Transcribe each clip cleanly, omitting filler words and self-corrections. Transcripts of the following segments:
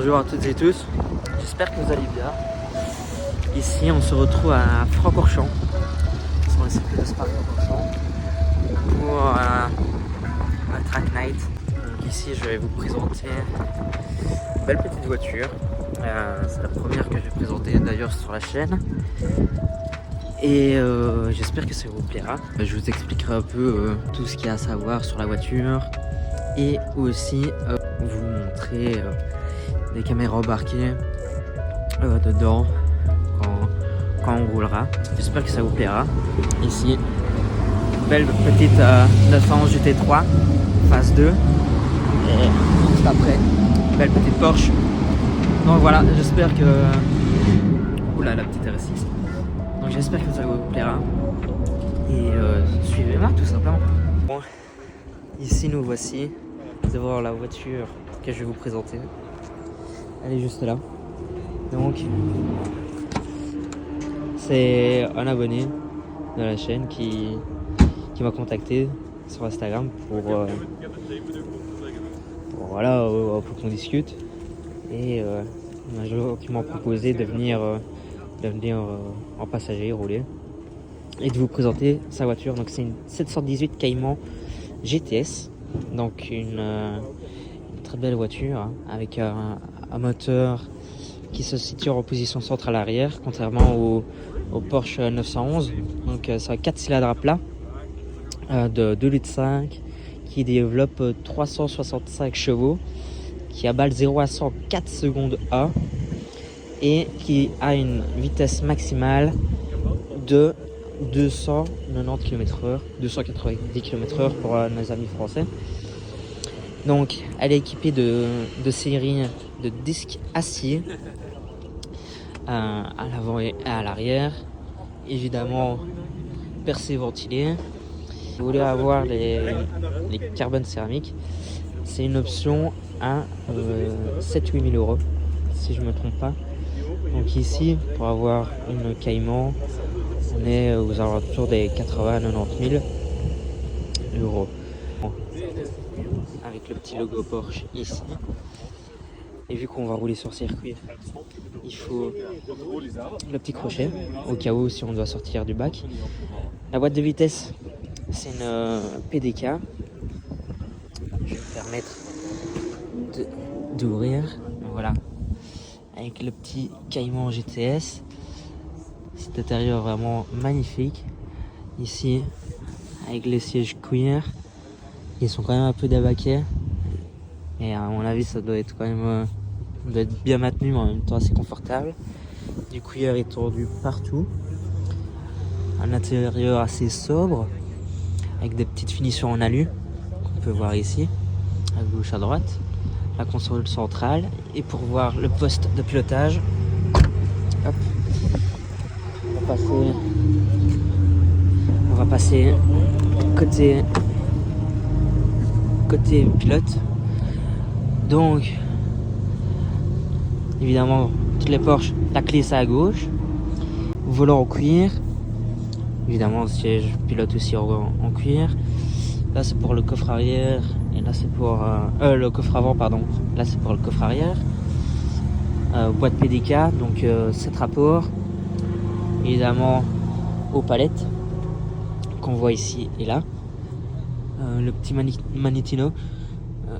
Bonjour à toutes et tous, j'espère que vous allez bien. Ici on se retrouve à Francorchamps, sur le circuit de Spa-Francorchamps, pour un track night. Donc ici je vais vous présenter une belle petite voiture. C'est la première que je vais présenter d'ailleurs sur la chaîne. Et j'espère que ça vous plaira. Je vous expliquerai un peu tout ce qu'il y a à savoir sur la voiture. Et aussi vous montrer des caméras embarquées dedans quand on roulera. J'espère que ça vous plaira. Ici, belle petite 911 GT3 phase 2. Et juste après, belle petite Porsche. Donc voilà, j'espère que... Oula, la petite R6. Donc j'espère que ça vous plaira. Et suivez-moi tout simplement. Bon, ici nous voici devant la voiture que je vais vous présenter. Elle est juste là. Donc c'est un abonné de la chaîne qui m'a contacté sur Instagram pour qu'on discute. Et qui m'a proposé de venir en passager rouler et de vous présenter sa voiture. Donc c'est une 718 Cayman GTS, donc une très belle voiture hein, avec un moteur qui se situe en position centrale arrière, contrairement au Porsche 911. Donc c'est un 4 cylindres à plat de 2,5 litres qui développe 365 chevaux, qui aballe 0 à 100 en 4 secondes A et qui a une vitesse maximale de 290 km/h, 290 km/h pour nos amis français. Donc elle est équipée de série de disques acier à l'avant et à l'arrière, évidemment percé ventilé. Si vous voulez avoir les carbone céramiques, c'est une option à 7-8 000 euros si je me trompe pas. Donc ici pour avoir une Cayman on est aux alentours des 80-90 000 euros. Avec le petit logo Porsche ici. Et vu qu'on va rouler sur circuit, il faut le petit crochet au cas où si on doit sortir du bac. La boîte de vitesse, c'est une PDK. Je vais me permettre d'ouvrir. Voilà. Avec le petit Cayman GTS. Cet intérieur vraiment magnifique. Ici, avec les sièges cuir. Ils sont quand même un peu d'abaquet. Et à mon avis, ça doit être quand même doit être bien maintenu, mais en même temps assez confortable. Du cuir étendu partout. Un intérieur assez sobre, avec des petites finitions en alu, qu'on peut voir ici, à gauche, à droite. La console centrale. Et pour voir le poste de pilotage, hop, on va passer côté pilote. Donc évidemment toutes les Porsche, la clé c'est à gauche, volant en cuir, évidemment le siège pilote aussi en cuir. Là c'est pour le coffre arrière et là c'est pour le coffre avant pardon. Là c'est pour le coffre arrière. Boîte PDK, donc 7 rapports, évidemment aux palettes qu'on voit ici et là. Le petit magnetino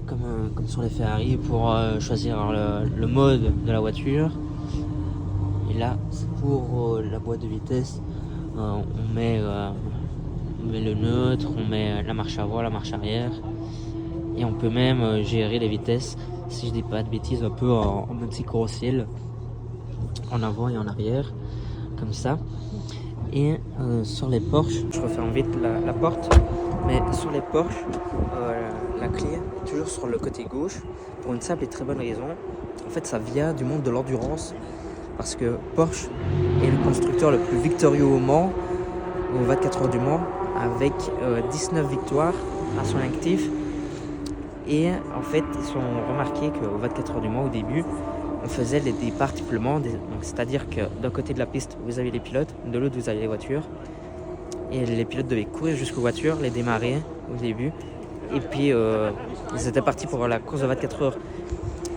comme sur les Ferrari pour choisir le mode de la voiture. Et là c'est pour la boîte de vitesse. On met le neutre, on met la marche avant, la marche arrière, et on peut même gérer les vitesses, si je dis pas de bêtises, un peu en mode séquentiel, en avant et en arrière comme ça. Et sur les Porsche, je referme vite la porte, mais sur les Porsche la clé est toujours sur le côté gauche pour une simple et très bonne raison. En fait ça vient du monde de l'endurance, parce que Porsche est le constructeur le plus victorieux au Mans, au 24 heures du Mans, avec 19 victoires à son actif. Et en fait ils ont remarqué qu'au 24 heures du Mans au début on faisait les départs triplement, c'est-à-dire que d'un côté de la piste vous avez les pilotes, de l'autre vous avez les voitures, et les pilotes devaient courir jusqu'aux voitures, les démarrer au début, et puis ils étaient partis pour la course de 24 heures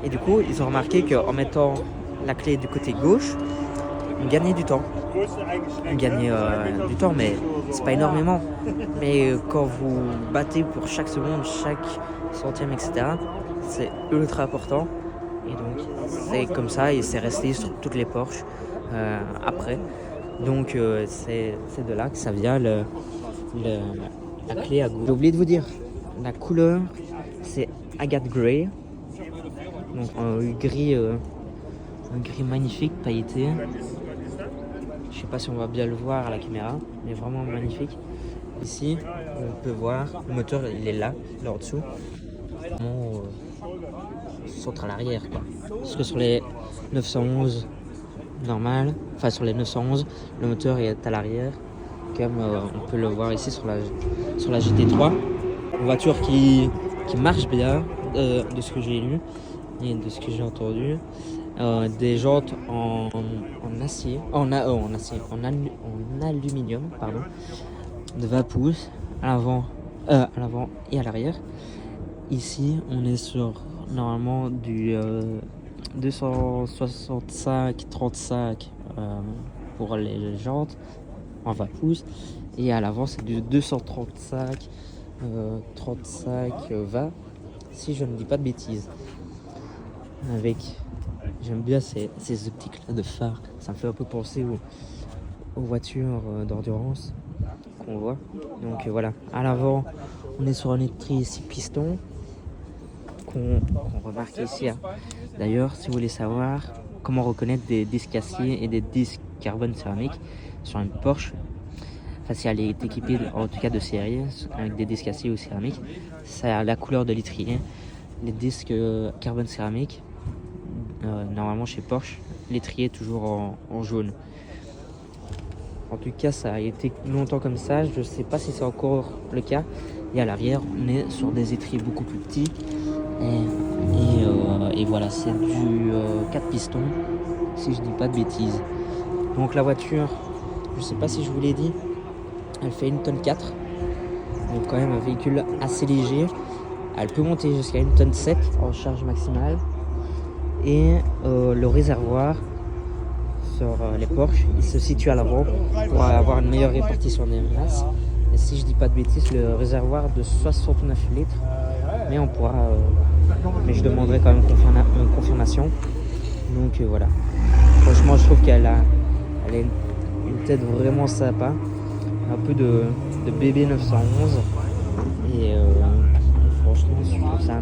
Et du coup, ils ont remarqué qu'en mettant la clé du côté gauche, on gagnait du temps. On gagnait du temps, mais c'est pas énormément. Mais quand vous battez pour chaque seconde, chaque centième, etc., c'est ultra important. Et donc, c'est comme ça et c'est resté sur toutes les Porsche après. Donc, c'est de là que ça vient la clé à gauche. J'ai oublié de vous dire, la couleur, c'est Agate Grey. Donc, un gris magnifique, pailleté. Je sais pas si on va bien le voir à la caméra, mais vraiment magnifique. Ici, on peut voir, le moteur il est là en dessous. Vraiment centre à l'arrière quoi. Parce que sur les 911 normal, enfin sur les 911, le moteur est à l'arrière, comme on peut le voir ici sur la GT3. Une voiture qui marche bien, de ce que j'ai lu et de ce que j'ai entendu. Des jantes en acier, en aluminium, pardon, de 20 pouces à l'avant et à l'arrière. Ici, on est sur normalement du 265-35 pour les jantes en 20 pouces et à l'avant c'est du 235 35-20 si je ne dis pas de bêtises. J'aime bien ces optiques là de phare, ça me fait un peu penser aux voitures d'endurance qu'on voit. Donc voilà, à l'avant on est sur un étrier 6 pistons qu'on remarque ici. D'ailleurs, si vous voulez savoir comment reconnaître des disques acier et des disques carbone céramique sur une Porsche, enfin si elle est équipée en tout cas de série avec des disques acier ou céramique, c'est à la couleur de l'étrier. Les disques carbone céramique, normalement chez Porsche, l'étrier est toujours en jaune. En tout cas, ça a été longtemps comme ça. Je ne sais pas si c'est encore le cas. Et à l'arrière, on est sur des étriers beaucoup plus petits. Et voilà, c'est du 4 pistons, si je dis pas de bêtises. Donc la voiture, je sais pas si je vous l'ai dit, elle fait 1,4 tonne. Donc quand même un véhicule assez léger. Elle peut monter jusqu'à 1,7 tonne en charge maximale. Et le réservoir sur les Porsche, il se situe à l'avant pour avoir une meilleure répartition des masses. Et si je dis pas de bêtises, le réservoir de 69 litres. Mais on pourra, mais je demanderai quand même une confirmation. Donc voilà. Franchement, je trouve qu'elle a une tête vraiment sympa, un peu de bébé 911. Et franchement, je trouve ça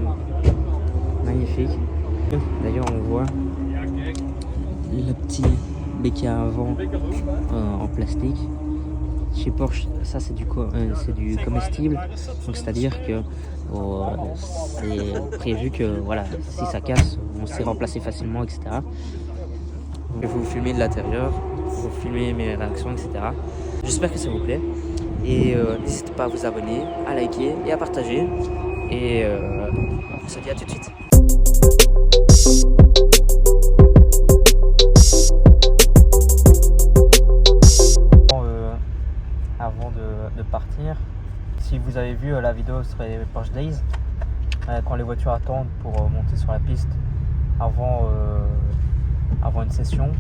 magnifique. D'ailleurs, on voit le petit béquet avant en plastique. Chez Porsche, ça c'est du comestible, donc c'est-à-dire que c'est prévu que voilà, si ça casse, on sait remplacer facilement, etc. Je vais vous filmer de l'intérieur, vous filmer mes réactions, etc. J'espère que ça vous plaît et n'hésitez pas à vous abonner, à liker et à partager. Et on se dit à tout de suite. Avant de partir, si vous avez vu la vidéo sur les Porsche Days, quand les voitures attendent pour monter sur la piste avant une session,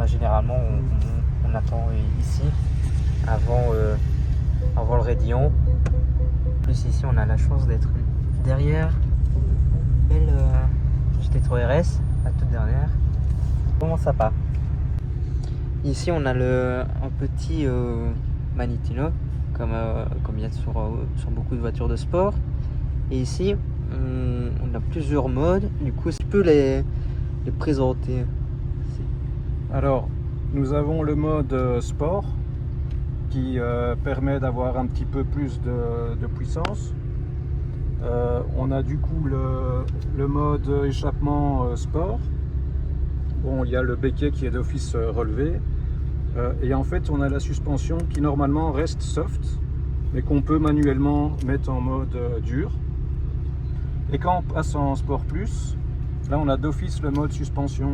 généralement on attend ici avant le raidillon. En plus ici on a la chance d'être derrière belle GT3 RS, la toute dernière. Comment ça part? Ici on a un petit Manettino comme il y a sur beaucoup de voitures de sport. Et ici on a plusieurs modes. Du coup, tu peux les présenter? Alors, nous avons le mode sport qui permet d'avoir un petit peu plus de puissance. On a du coup le mode échappement sport. Bon, il y a le béquet qui est d'office relevé. Et en fait, on a la suspension qui normalement reste soft, mais qu'on peut manuellement mettre en mode dur. Et quand on passe en Sport Plus, là on a d'office le mode suspension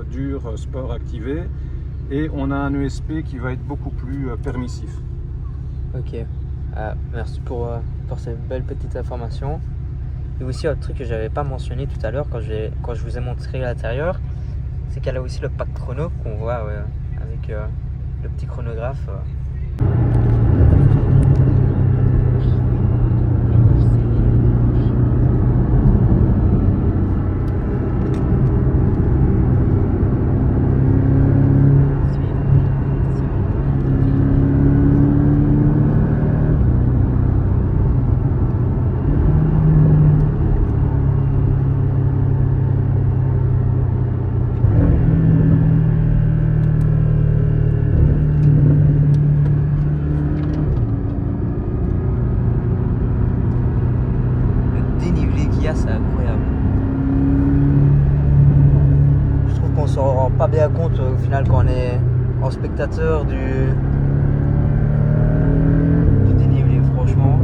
dur sport activé. Et on a un ESP qui va être beaucoup plus permissif. Ok, merci pour cette belle petite information. Et aussi autre truc que j'avais pas mentionné tout à l'heure quand je vous ai montré l'intérieur, c'est qu'elle a aussi le pack chrono qu'on voit avec le petit chronographe. C'est incroyable. Je trouve qu'on s'en rend pas bien compte au final quand on est en spectateur du dénivelé, franchement.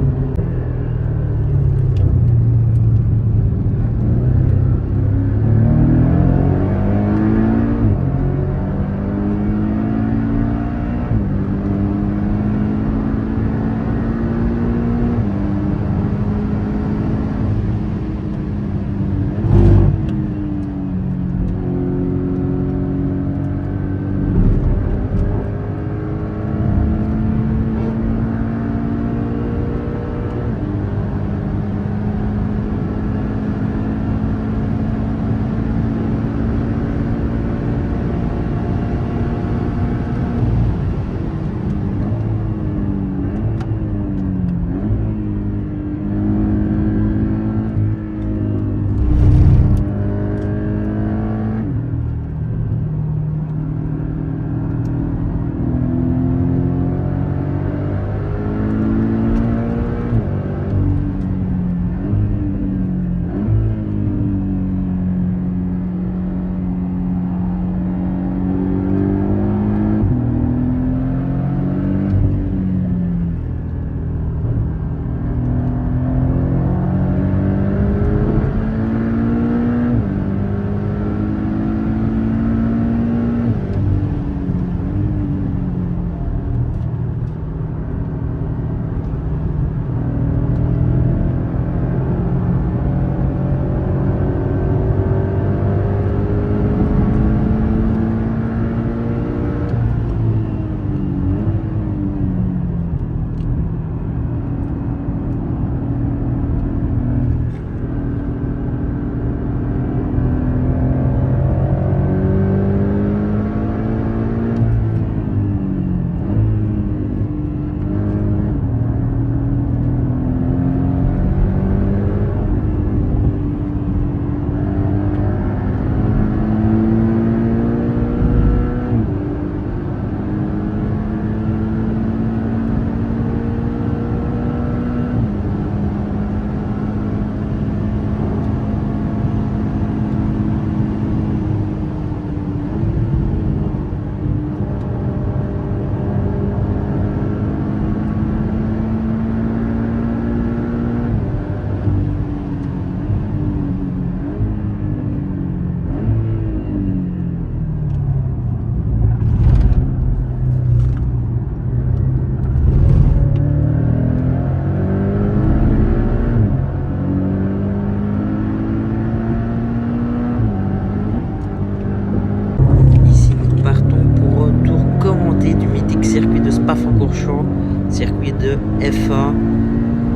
Spa-Francorchamps, circuit de F1.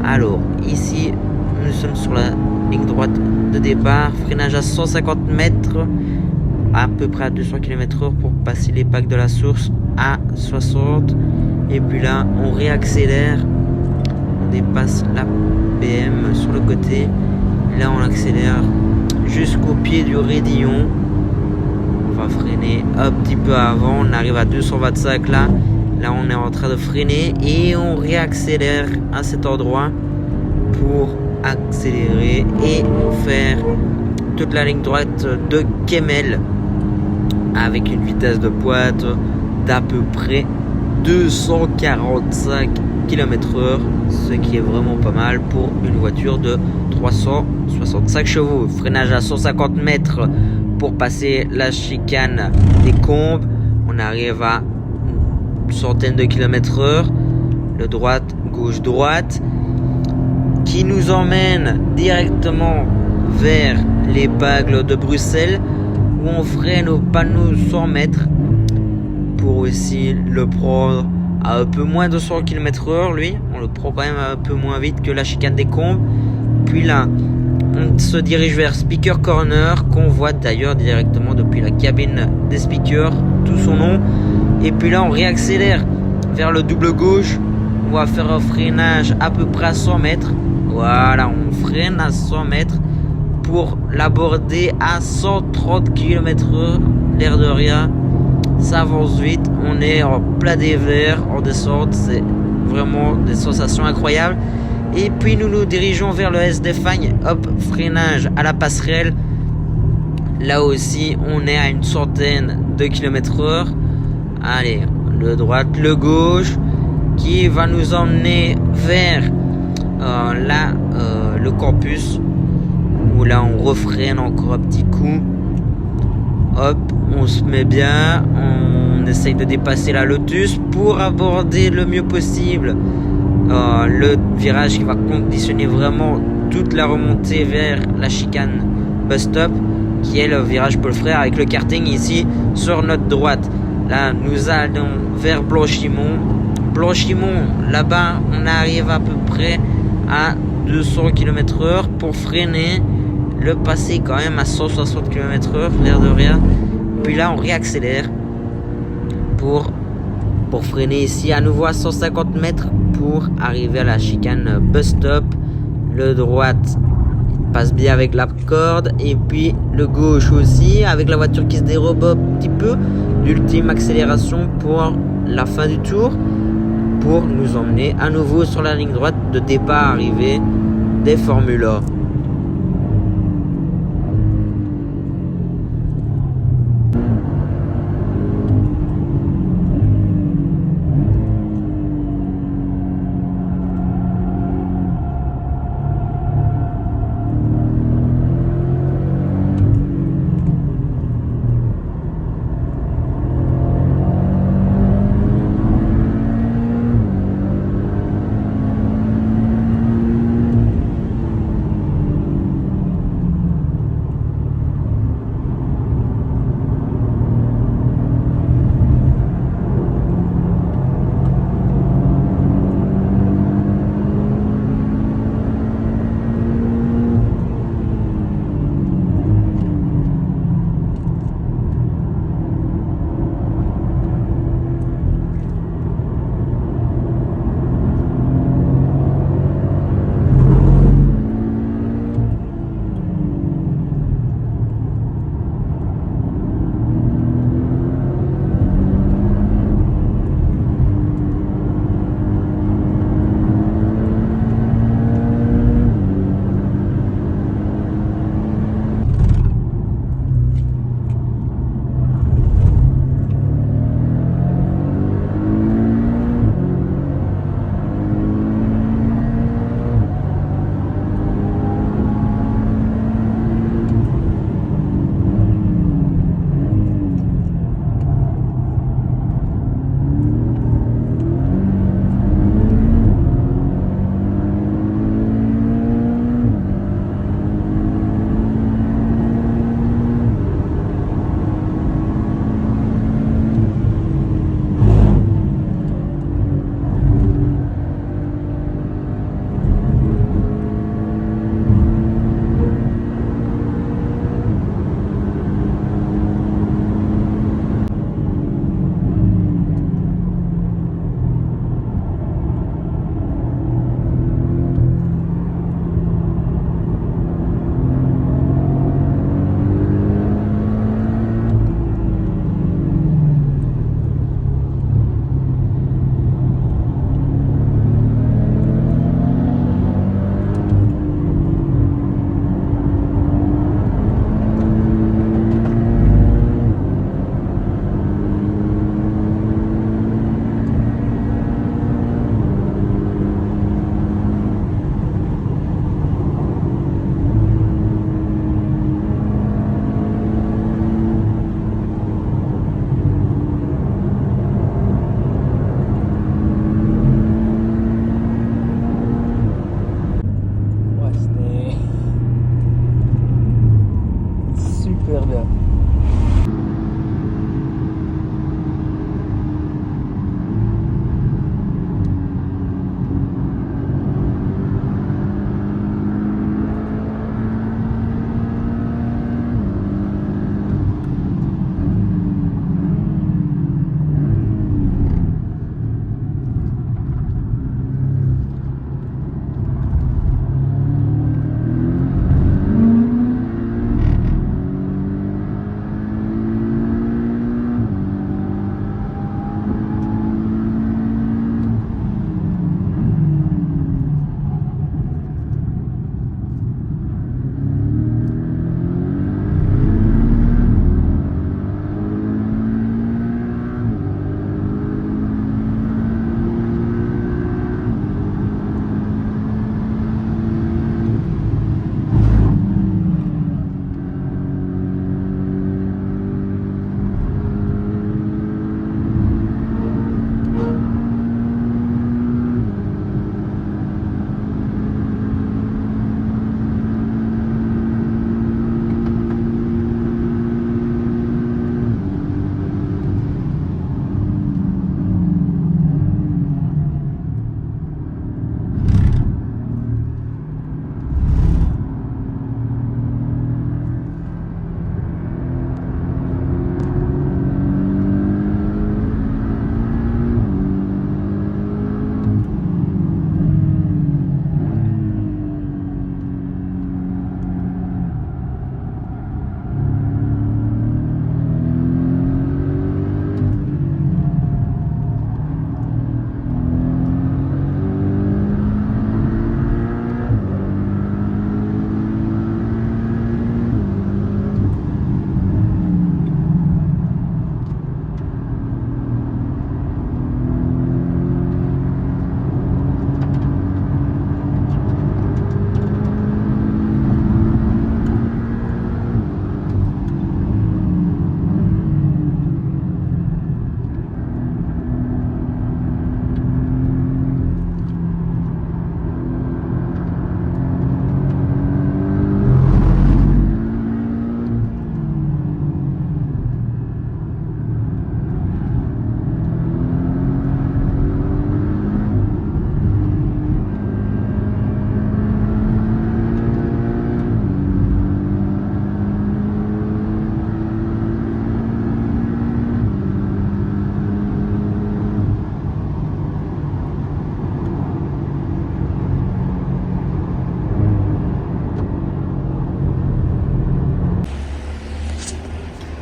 Alors, ici, nous sommes sur la ligne droite de départ, freinage à 150 mètres, à peu près à 200 km/h pour passer les packs de la source à 60. Et puis là, on réaccélère, on dépasse la BM sur le côté. Là, on accélère jusqu'au pied du raidillon. On va freiner un petit peu avant, on arrive à 225 là. Là, on est en train de freiner et on réaccélère à cet endroit pour accélérer et faire toute la ligne droite de Kemmel avec une vitesse de pointe d'à peu près 245 km/h, ce qui est vraiment pas mal pour une voiture de 365 chevaux. Freinage à 150 mètres pour passer la chicane des Combes. On arrive à une centaine de km/h. Le droite, gauche, droite. qui nous emmène directement vers les Bagles de Bruxelles où on freine au panneau 100 mètres pour aussi le prendre à un peu moins de 100 km/h. Lui, on le prend quand même un peu moins vite que la chicane des Combes. Puis là, on se dirige vers Speaker Corner, qu'on voit d'ailleurs directement depuis la cabine des speakers, tout son nom. Et puis là, on réaccélère vers le double gauche. On va faire un freinage à peu près à 100 mètres. Voilà, on freine à 100 mètres pour l'aborder à 130 km/h. L'air de rien, ça avance vite. On est en plat des verts, en descente. C'est vraiment des sensations incroyables. Et puis nous nous dirigeons vers le SD Fagne. Hop, freinage à la passerelle. Là aussi, on est à une centaine de km/h. Allez, le droite, le gauche, qui va nous emmener vers le campus. Où là, on refreine encore un petit coup. Hop, on se met bien. On essaye de dépasser la Lotus pour aborder le mieux possible le virage qui va conditionner vraiment toute la remontée vers la chicane bus stop, qui est le virage Paul Frère avec le karting ici sur notre droite. Là, nous allons vers Blanchimont. Blanchimont, là-bas, on arrive à peu près à 200 km/h pour freiner, le passer quand même à 160 km/h, l'air de rien. Puis là, on réaccélère pour freiner ici à nouveau à 150 mètres pour arriver à la chicane bus stop. Le droite passe bien avec la corde et puis le gauche aussi avec la voiture qui se dérobe un petit peu. L'ultime accélération pour la fin du tour pour nous emmener à nouveau sur la ligne droite de départ arrivée des Formule 1.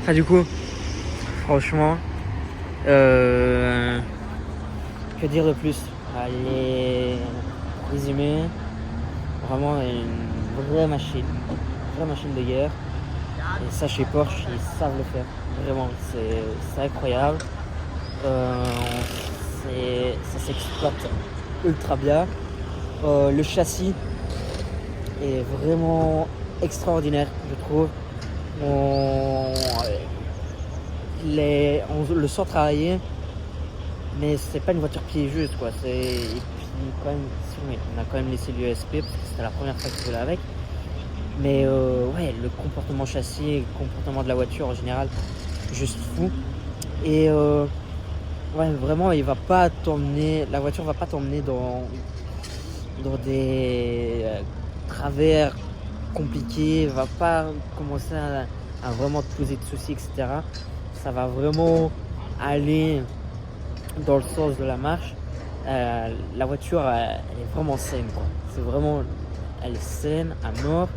Enfin du coup, franchement, que dire de plus? Les résumés, vraiment une vraie machine de guerre. Et ça chez Porsche, ils savent le faire. Vraiment, c'est incroyable. Ça s'exploite ultra bien. Le châssis est vraiment extraordinaire, je trouve. On le sent travailler, mais c'est pas une voiture piégeuse, quoi. Et puis quand même, on a quand même laissé l'USP parce que c'était la première fois que je roulais avec. Mais ouais, le comportement châssis, le comportement de la voiture en général, juste fou. Et ouais, vraiment, la voiture va pas t'emmener dans des travers compliqués, va pas commencer à vraiment te poser de soucis, etc. Ça va vraiment aller dans le sens de la marche. La voiture, elle est vraiment saine, quoi. Elle est saine à mort.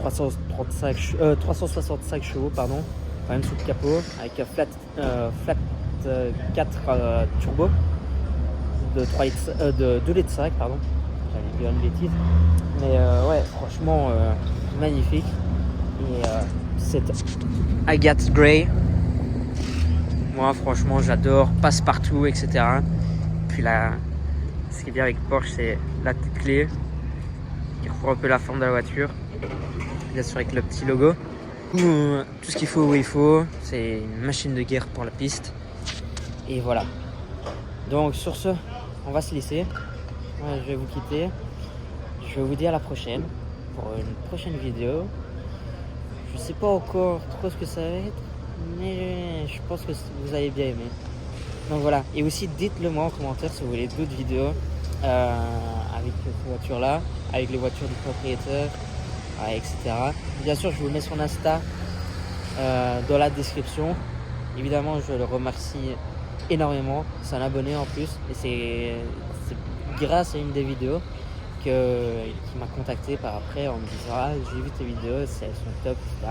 365 chevaux, pardon, quand même sous le capot, avec un flat 4 turbo de 2 litres 5, pardon. J'avais dit une bêtise. Mais ouais, franchement, magnifique. Et cette Agate Grey, moi franchement j'adore, passe-partout, etc. Puis là, ce qui est bien avec Porsche, c'est la petite clé qui reprend un peu la forme de la voiture. Bien sûr avec le petit logo. Tout ce qu'il faut où il faut, c'est une machine de guerre pour la piste. Et voilà. Donc sur ce, on va se laisser. Ouais, je vais vous quitter. Je vous dis à la prochaine pour une prochaine vidéo. Je sais pas encore trop ce que ça va être, mais je pense que vous avez bien aimé. Donc voilà. Et aussi dites-le moi en commentaire si vous voulez d'autres vidéos avec cette voiture-là, avec les voitures du propriétaire, etc. Bien sûr, je vous mets son Insta dans la description. Évidemment, je le remercie énormément. C'est un abonné en plus. Et c'est grâce à une des vidéos qui m'a contacté par après en me disant « Ah, j'ai vu tes vidéos, elles sont top, etc. »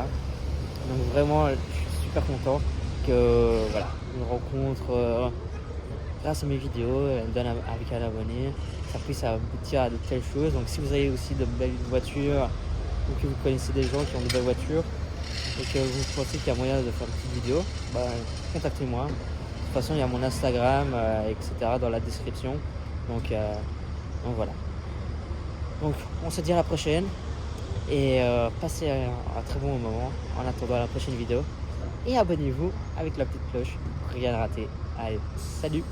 Donc vraiment, je suis super content que voilà, une rencontre grâce à mes vidéos, avec un abonné, ça puisse aboutir à de telles choses. Donc si vous avez aussi de belles voitures ou que vous connaissez des gens qui ont de belles voitures et que vous pensez qu'il y a moyen de faire une petite vidéo, contactez-moi. De toute façon, il y a mon Instagram, etc. dans la description. Donc voilà. Donc on se dit à la prochaine et passez un très bon moment en attendant la prochaine vidéo. Et abonnez-vous avec la petite cloche pour rien rater. Allez, salut!